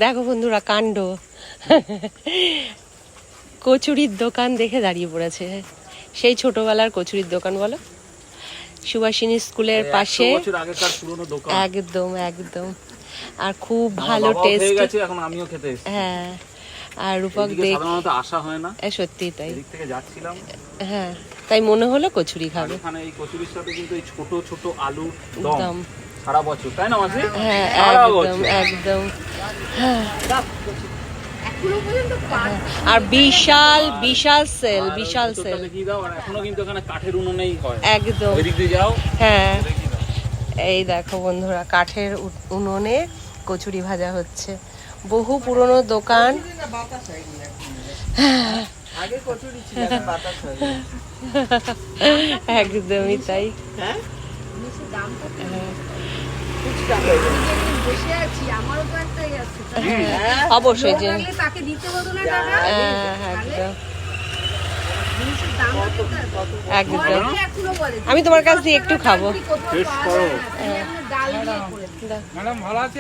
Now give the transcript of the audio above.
দেখো বন্ধুরা কাণ্ড, কচুরির দোকান দেখে দাঁড়িয়ে পড়েছে। সেই ছোটবেলার কচুরির দোকান বলো, সুভাষিনী স্কুলের পাশে। একদম একদম, আর খুব ভালো টেস্ট। হ্যাঁ, আর রূপক দেখ আসা হয় না, সত্যি তাই। এদিক থেকে যাচ্ছিলাম, হ্যাঁ, তাই মনে হলো কচুরি খাবে। এখানে এই কচুরির সাথে কিন্তু এই ছোট ছোট আলু দম সারা বছর, তাই না মাসি? হ্যাঁ একদম একদম। আর বিশাল বিশাল সেল, বিশাল সেল। এখনো কিন্তু এখানে কাঠের উনুনেই হয়। একদম, ওই দিক দিয়ে যাও। হ্যাঁ, এই দেখো বন্ধুরা, কাঠের উনুনে কচুরি ভাজা হচ্ছে। বহু পুরনো দোকান। একদমই তাই। অবশ্যই যে একদম, আমি তোমার কাছ দিয়ে একটু খাবো। ম্যাডাম ভালো আছে?